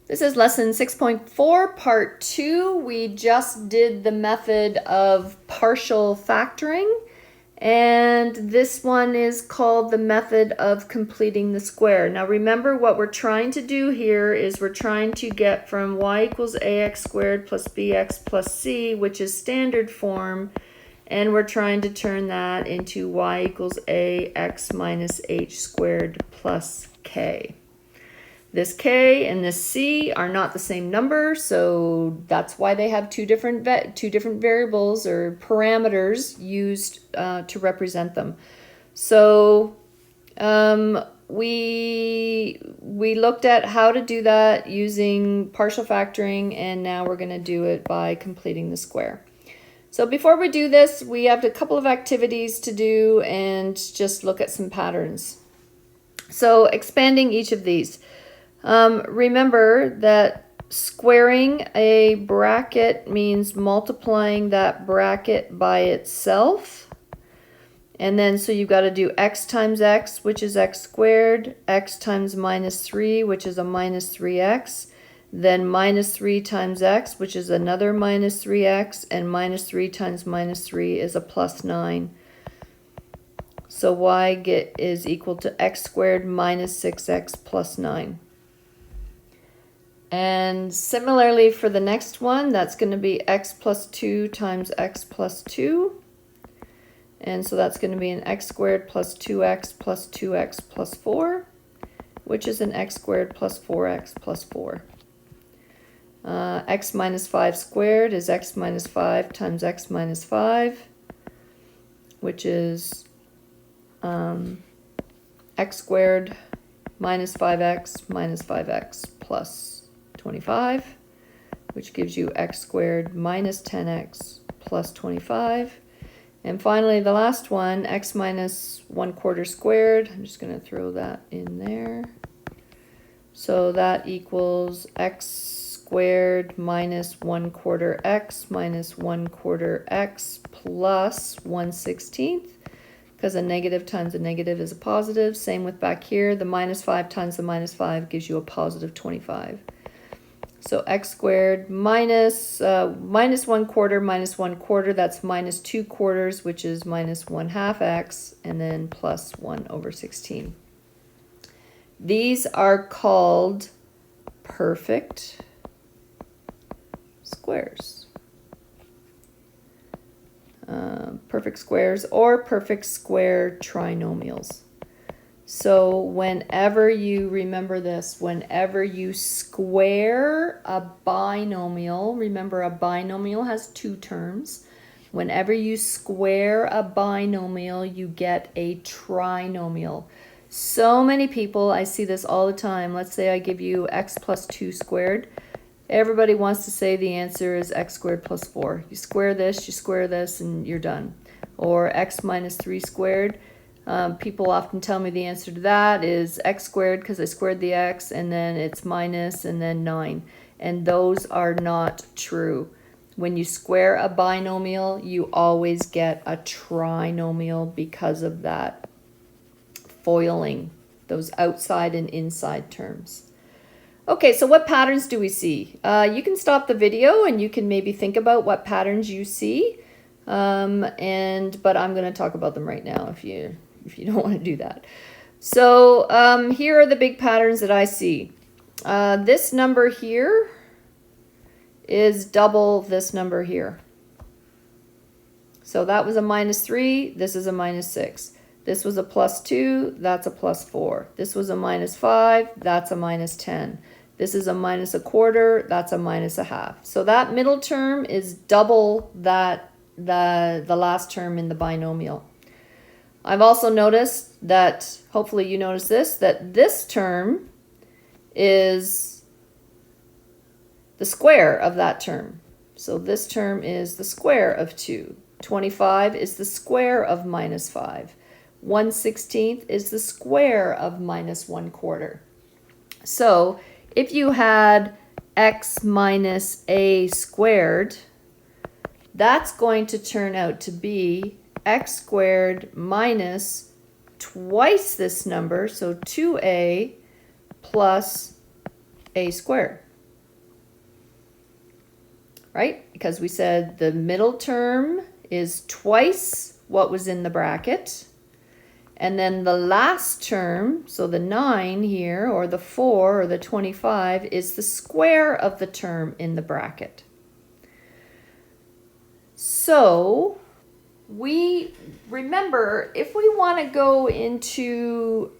This is lesson 6.4, part 2. We just did the method of partial factoring, and this one is called the method of completing the square. Now remember, what we're trying to do here is we're trying to get from y equals ax squared plus bx plus c, which is standard form, and we're trying to turn that into y equals ax minus h squared plus k. This k and this c are not the same number, so that's why they have two different variables or parameters used to represent them. So we looked at how to do that using partial factoring, and now we're going to do it by completing the square. So before we do this, we have a couple of activities to do and just look at some patterns. So expanding each of these. Remember that squaring a bracket means multiplying that bracket by itself. And then so you've got to do x times x, which is x squared, x times minus 3, which is a minus 3x, then minus 3 times x, which is another minus 3x, and minus 3 times minus 3 is a plus 9. So y is equal to x squared minus 6x plus 9. And similarly for the next one, that's going to be x plus 2 times x plus 2. And so that's going to be an x squared plus 2x plus 2x plus 4, which is an x squared plus 4x plus 4. X minus 5 squared is x minus 5 times x minus 5, which is x squared minus 5x plus 25, which gives you x squared minus 10x plus 25. And finally, the last one, x minus 1/4 squared. I'm just going to throw that in there. So that equals x squared minus 1/4 x minus 1/4 x plus 1/16. Because a negative times a negative is a positive. Same with back here. The minus 5 times the minus 5 gives you a positive 25. So x squared minus 1/4 minus 1/4, that's minus 2/4, which is minus 1/2 x, and then plus 1/16. These are called perfect squares. Perfect squares or perfect square trinomials. So whenever you, remember this, whenever you square a binomial, remember a binomial has two terms. Whenever you square a binomial, you get a trinomial. So many people, I see this all the time. Let's say I give you x plus 2 squared. Everybody wants to say the answer is x squared plus 4. You square this, and you're done. Or x minus 3 squared. People often tell me the answer to that is x squared because I squared the x, and then it's minus and then 9. And those are not true. When you square a binomial, you always get a trinomial because of that foiling, those outside and inside terms. Okay, so what patterns do we see? You can stop the video and you can maybe think about what patterns you see. But I'm going to talk about them right now if you don't want to do that. So here are the big patterns that I see. This number here is double this number here. So that was a minus 3, this is a minus 6. This was a plus 2, that's a plus 4. This was a minus 5, that's a minus 10. This is a minus 1/4, that's a minus 1/2. So that middle term is double that the last term in the binomial. I've also noticed that, hopefully you notice this, that this term is the square of that term. So this term is the square of 2. 25 is the square of minus 5. 1/16 is the square of minus 1/4. So if you had x minus a squared, that's going to turn out to be x squared minus twice this number, so 2a plus a squared. right? Because we said the middle term is twice what was in the bracket. And then the last term, so the 9 here, or the 4, or the 25, is the square of the term in the bracket. So we remember, if we want to go into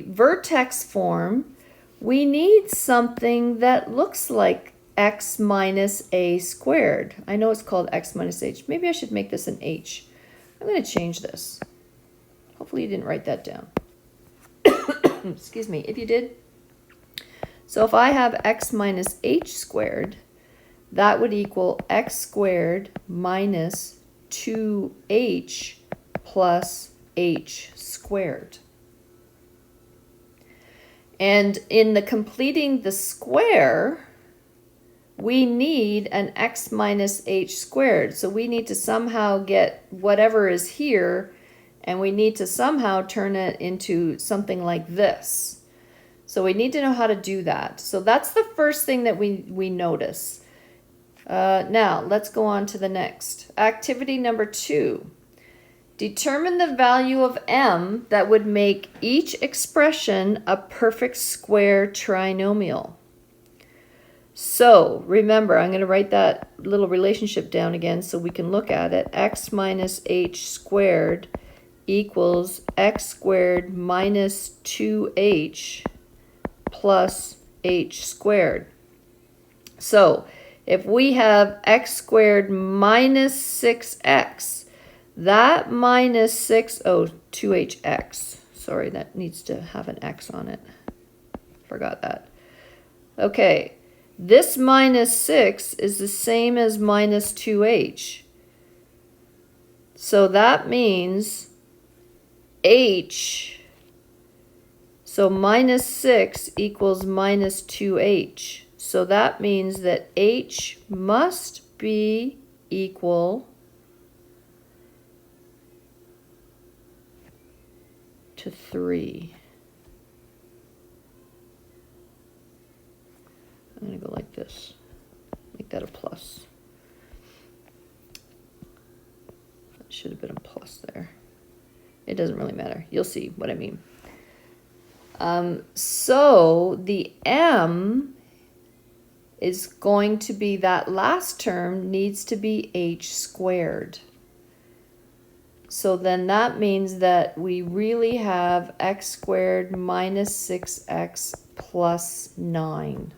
vertex form, we need something that looks like x minus a squared. I know it's called x minus h. Maybe I should make this an h. I'm going to change this. Hopefully you didn't write that down. Excuse me, if you did. So if I have x minus h squared, that would equal x squared minus 2h plus h squared. And in the completing the square, we need an x minus h squared. So we need to somehow get whatever is here, and we need to somehow turn it into something like this. So we need to know how to do that. So that's the first thing that we notice. Now, let's go on to the next. Activity number 2. Determine the value of m that would make each expression a perfect square trinomial. So, remember, I'm going to write that little relationship down again so we can look at it. X minus h squared equals x squared minus 2h plus h squared. So, if we have x squared minus 6x, that minus 2hx. Sorry, that needs to have an x on it. Forgot that. Okay, this minus 6 is the same as minus 2h. So that means h, so minus 6 equals minus 2h. So that means that h must be equal to 3. I'm going to go like this. Make that a plus. That should have been a plus there. It doesn't really matter. You'll see what I mean. So the m is going to be, that last term needs to be h squared. So then that means that we really have x squared minus 6x plus 9.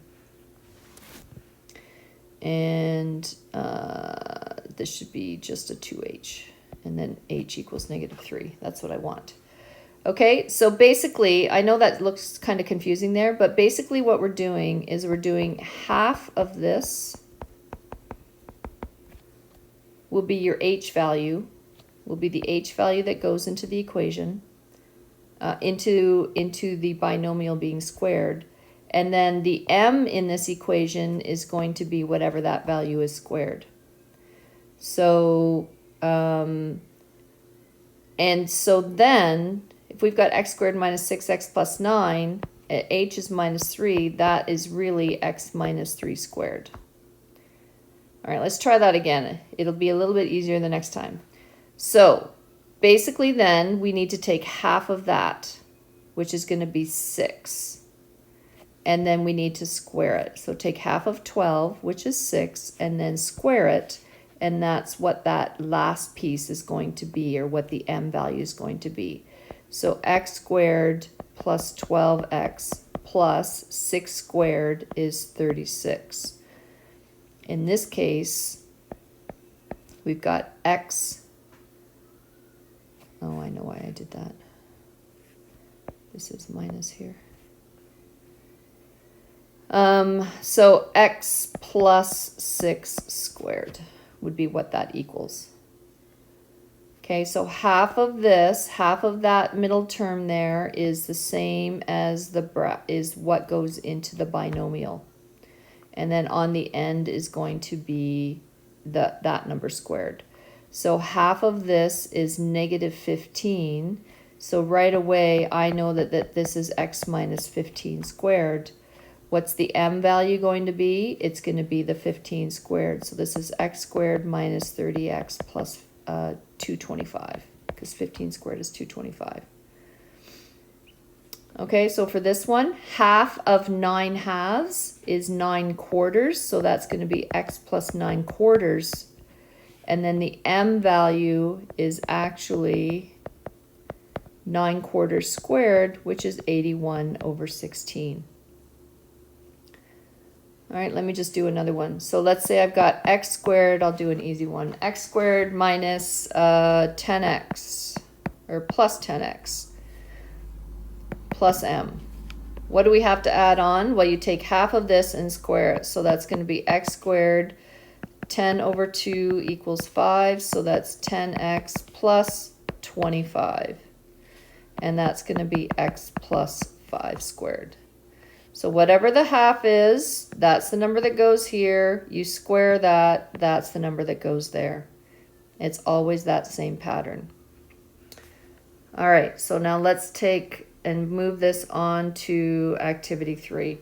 And this should be just a 2h. And then h equals negative 3. That's what I want. Okay, so basically, I know that looks kind of confusing there, but basically what we're doing is we're doing half of this will be your h value, will be the h value that goes into the equation, into the binomial being squared. And then the m in this equation is going to be whatever that value is squared. So, and so then, if we've got x squared minus 6x plus 9, h is minus 3, that is really x minus 3 squared. All right, let's try that again. It'll be a little bit easier the next time. So, basically then, we need to take half of that, which is going to be 6. And then we need to square it. So take half of 12, which is 6, and then square it. And that's what that last piece is going to be, or what the m value is going to be. So x squared plus 12x plus 6 squared is 36. In this case, we've got x. Oh, I know why I did that. This is minus here. So x plus 6 squared would be what that equals. Okay, so half of this, half of that middle term there is the same as is what goes into the binomial. And then on the end is going to be that number squared. So half of this is negative 15. So right away I know that this is x minus 15 squared. What's the m value going to be? It's going to be the 15 squared. So this is x squared minus 30x plus 225, because 15 squared is 225. Okay, so for this one, half of 9 halves is 9 quarters, so that's going to be x plus 9 quarters. And then the m value is actually 9 quarters squared, which is 81 over 16. All right, let me just do another one. So let's say I've got x squared, I'll do an easy one. X squared minus 10x, or plus 10x, plus m. What do we have to add on? Well, you take half of this and square it. So that's going to be x squared, 10 over 2 equals 5. So that's 10x plus 25. And that's going to be x plus 5 squared. So whatever the half is, that's the number that goes here. You square that, that's the number that goes there. It's always that same pattern. All right, so now let's take and move this on to activity 3.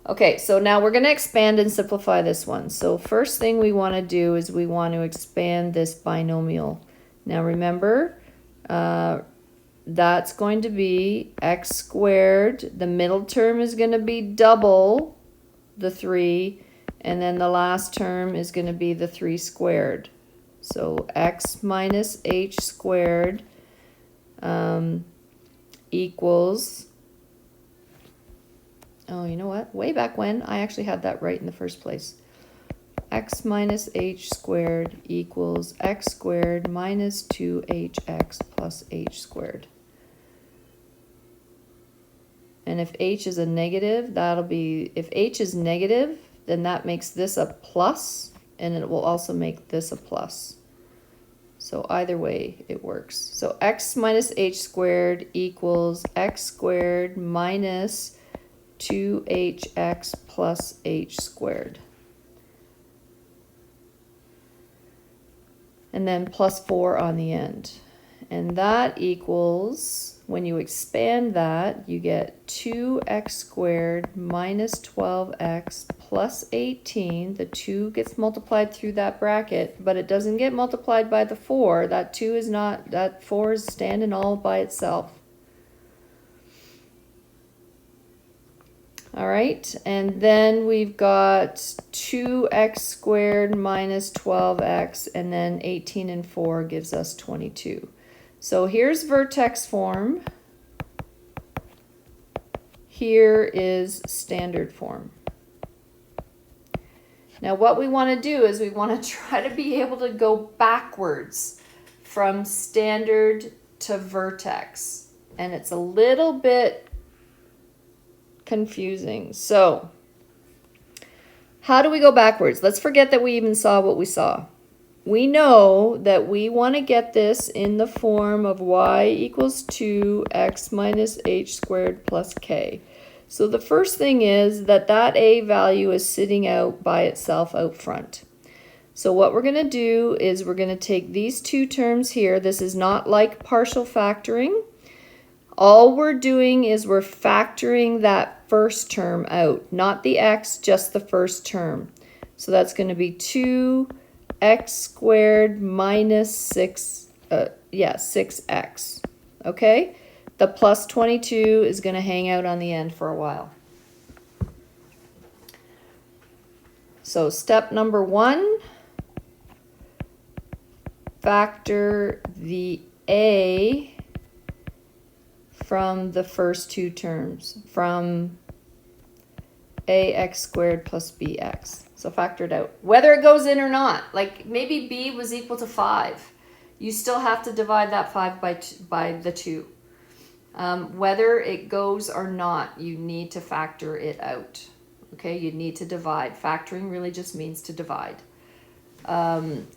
Okay, so now we're going to expand and simplify this one. So first thing we want to do is we want to expand this binomial. Now remember, that's going to be x squared. The middle term is going to be double the 3, and then the last term is going to be the 3 squared. So x minus h squared equals, oh, you know what? Way back when, I actually had that right in the first place. X minus h squared equals x squared minus 2hx plus h squared. And if h is a negative, that'll be, if h is negative, then that makes this a plus, and it will also make this a plus. So either way, it works. So x minus h squared equals x squared minus 2hx plus h squared. And then plus 4 on the end. And that equals, when you expand that, you get 2x squared minus 12x plus 18. The 2 gets multiplied through that bracket, but it doesn't get multiplied by the 4. That 2 is not, that 4 is standing all by itself. All right, and then we've got 2x squared minus 12x, and then 18 and 4 gives us 22. So here's vertex form. Here is standard form. Now what we want to do is we want to try to be able to go backwards from standard to vertex. And it's a little bit confusing. So how do we go backwards? Let's forget that we even saw what we saw. We know that we want to get this in the form of y equals 2x minus h squared plus k. So the first thing is that that a value is sitting out by itself out front. So what we're going to do is we're going to take these two terms here. This is not like partial factoring. All we're doing is we're factoring that first term out, not the x, just the first term. So that's going to be 2x squared minus 6x. Okay? The plus 22 is going to hang out on the end for a while. So step number 1, factor the a from the first two terms, from ax squared plus bx. So factor it out. Whether it goes in or not, like maybe b was equal to 5. You still have to divide that 5 by the 2. Whether it goes or not, you need to factor it out. Okay, you need to divide. Factoring really just means to divide.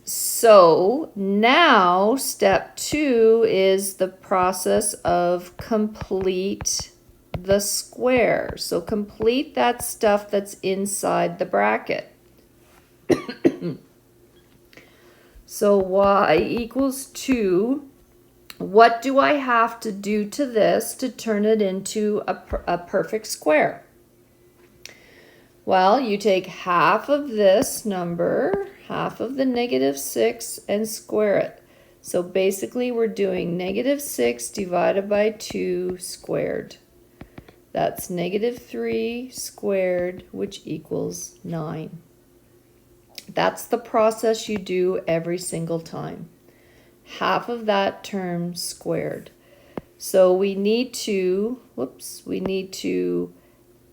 So now step 2 is the process of complete the square. So complete that stuff that's inside the bracket. So y equals 2. What do I have to do to this to turn it into a perfect square? Well, you take half of this number, half of the -6, and square it. So basically we're doing -6 divided by 2 squared. That's -3 squared, which equals 9. That's the process you do every single time. Half of that term squared. So we need to,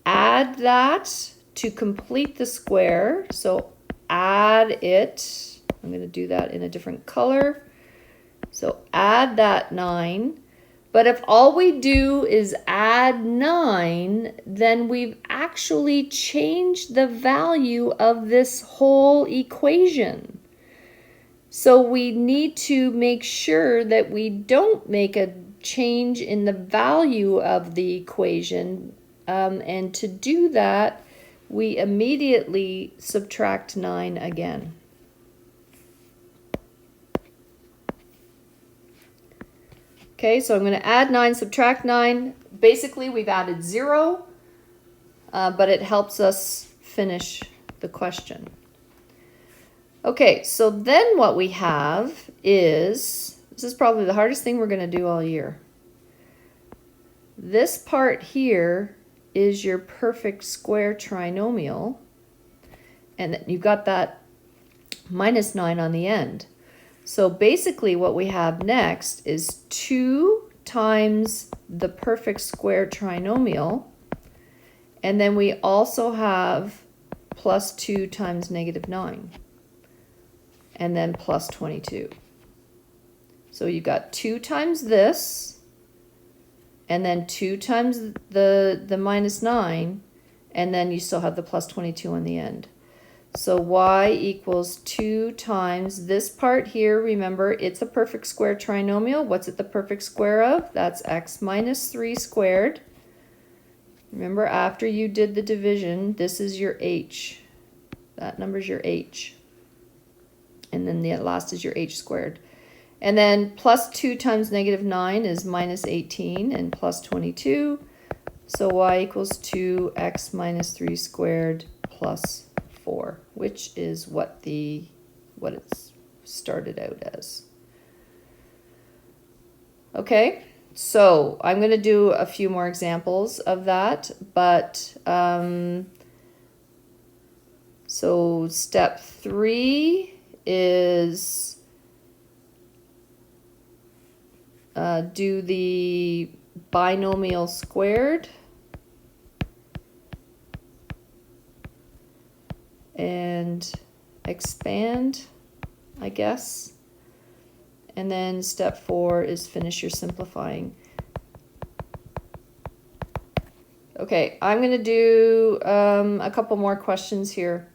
add that to complete the square. So add it. I'm going to do that in a different color. So add that 9. But if all we do is add 9, then we've actually changed the value of this whole equation. So we need to make sure that we don't make a change in the value of the equation. And to do that, we immediately subtract 9 again. Okay, so I'm going to add 9, subtract 9. Basically, we've added 0, but it helps us finish the question. Okay, so then what we have is, this is probably the hardest thing we're going to do all year. This part here is your perfect square trinomial, and you've got that -9 on the end. So basically what we have next is 2 times the perfect square trinomial, and then we also have plus 2 times -9, and then plus 22. So you got 2 times this, and then 2 times the -9, and then you still have the plus 22 on the end. So y equals 2 times this part here. Remember, it's a perfect square trinomial. What's it the perfect square of? That's x minus 3 squared. Remember, after you did the division, this is your h. That number's your h. And then the last is your h squared. And then plus 2 times -9 is minus 18, and plus 22. So y equals 2x minus 3 squared plus 4, which is what it's started out as. Okay, so I'm going to do a few more examples of that, but so step 3 is do the binomial squared and expand, I guess. And then step 4 is finish your simplifying. Okay, I'm going to do a couple more questions here.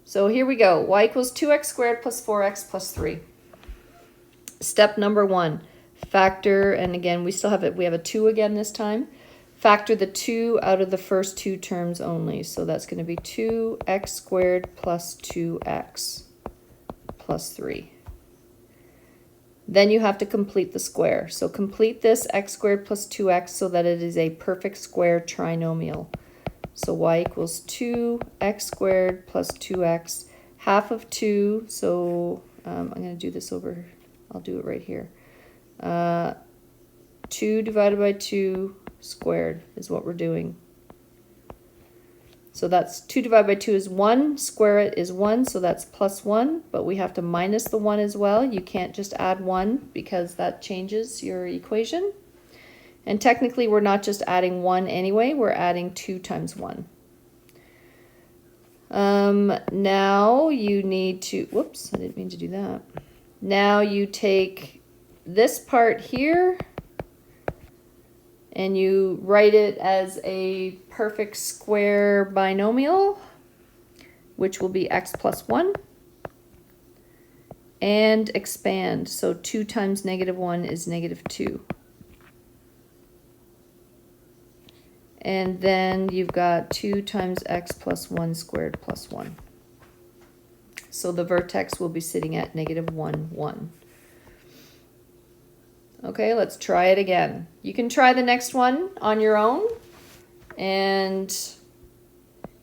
So here we go. Y equals 2x squared plus 4x plus 3. Step number 1, factor, and again, we still have it. We have a 2 again this time. Factor the 2 out of the first 2 terms only. So that's going to be 2x squared plus 2x plus 3. Then you have to complete the square. So complete this x squared plus 2x so that it is a perfect square trinomial. So y equals 2x squared plus 2x, half of 2. So I'm going to do this over, I'll do it right here. 2 divided by 2 squared is what we're doing. So that's 2 divided by 2 is 1, square it is 1, so that's plus 1, but we have to minus the 1 as well. You can't just add 1 because that changes your equation. And technically we're not just adding 1 anyway, we're adding 2 times 1. Now you need to, whoops, I didn't mean to do that. Now you take this part here and you write it as a perfect square binomial, which will be x plus 1, and expand. So 2 times -1 is -2. And then you've got 2 times x plus 1 squared plus 1. So the vertex will be sitting at -1, 1. Okay, let's try it again. You can try the next one on your own and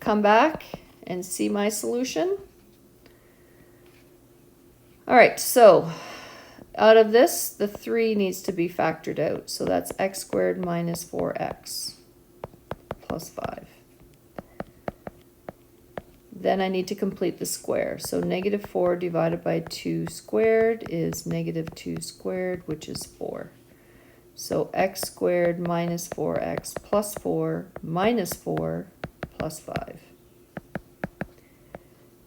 come back and see my solution. All right, so out of this, the 3 needs to be factored out. So that's x squared minus 4x plus 5. Then I need to complete the square. So negative 4 divided by 2 squared is negative 2 squared, which is 4. So x squared minus 4x plus 4 minus 4 plus 5.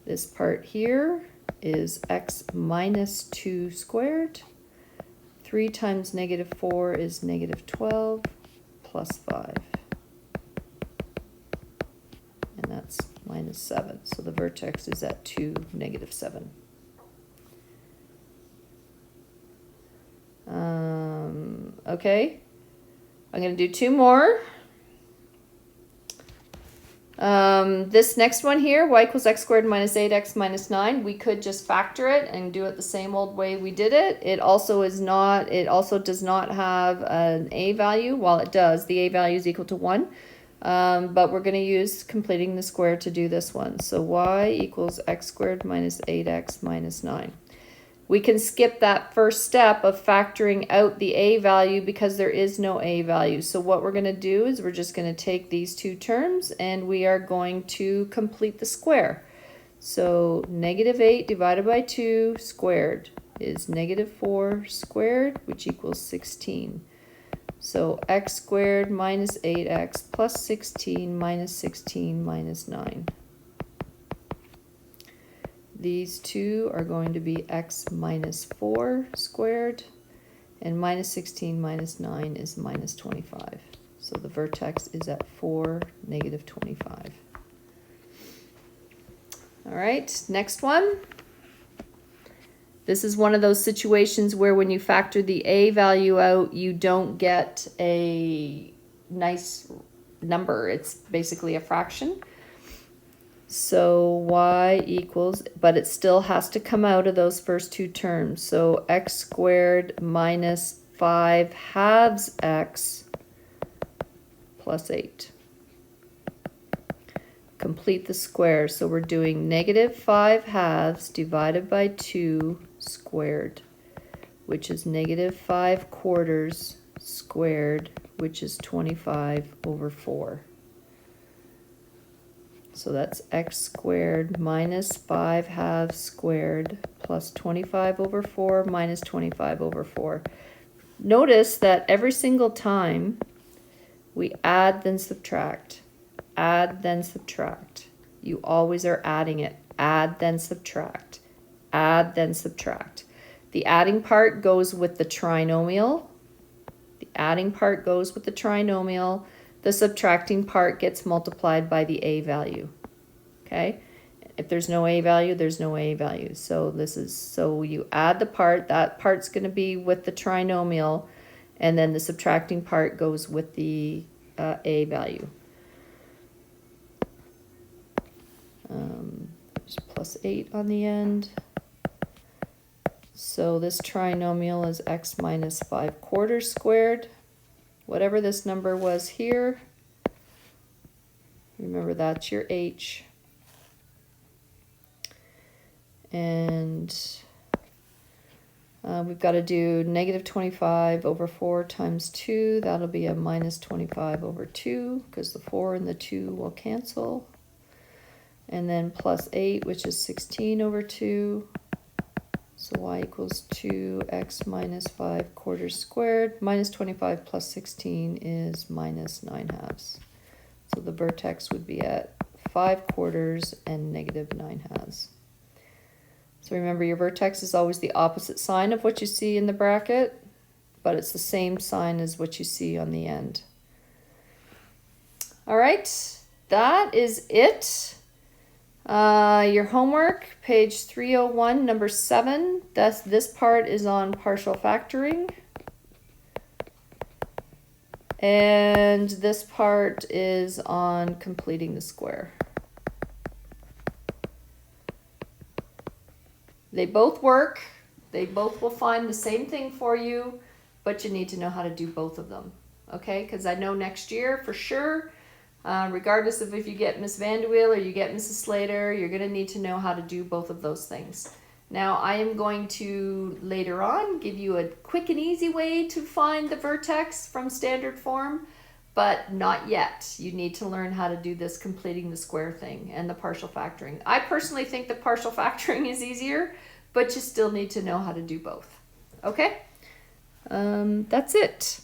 This part here is x minus 2 squared. 3 times negative 4 is negative 12 plus 5. And that's minus 7. So the vertex is at 2, negative 7. Okay, I'm going to do 2 more. This next one here, y equals x squared minus 8x minus 9, we could just factor it and do it the same old way we did it. It also does not have an a value. Well, it does. The a value is equal to 1. But we're going to use completing the square to do this one. So y equals x squared minus 8x minus 9. We can skip that first step of factoring out the a value because there is no a value. So what we're going to do is we're just going to take these two terms and we are going to complete the square. So negative 8 divided by 2 squared is negative 4 squared, which equals 16. So x squared minus 8x plus 16 minus 9. These two are going to be x minus 4 squared, and minus 16 minus 9 is minus 25. So the vertex is at 4, negative 25. All right, next one. This is one of those situations where when you factor the a value out, you don't get a nice number. It's basically a fraction. So y equals, but it still has to come out of those first two terms. So x squared minus 5 halves x plus 8. Complete the square. So we're doing negative 5 halves divided by 2 squared, which is negative 5 quarters squared, which is 25 over 4. So that's x squared minus 5 halves squared plus 25 over 4 minus 25 over 4. Notice that every single time we add then subtract, add then subtract. You always are adding it. Add then subtract, add then subtract. The adding part goes with the trinomial. The adding part goes with the trinomial. The subtracting part gets multiplied by the a value. Okay? If there's no a value, there's no a value. So you add the part, that part's going to be with the trinomial, and then the subtracting part goes with the a value. There's plus 8 on the end. So this trinomial is x minus 5 quarters squared. Whatever this number was here, remember that's your h. And we've got to do negative 25 over 4 times 2. That'll be a minus 25 over 2 because the 4 and the 2 will cancel. And then plus 8, which is 16 over 2. So y equals 2x minus 5 quarters squared. Minus 25 plus 16 is minus 9 halves. So the vertex would be at 5 quarters and negative 9 halves. So remember, your vertex is always the opposite sign of what you see in the bracket, but it's the same sign as what you see on the end. All right, that is it. Your homework, page 301, number 7. This part is on partial factoring. And this part is on completing the square. They both work. They both will find the same thing for you, but you need to know how to do both of them. Okay? Because I know next year for sure Regardless of if you get Miss Vanderweel or you get Mrs. Slater, you're going to need to know how to do both of those things. Now I am going to later on give you a quick and easy way to find the vertex from standard form, but not yet. You need to learn how to do this completing the square thing and the partial factoring. I personally think the partial factoring is easier, but you still need to know how to do both. Okay? That's it.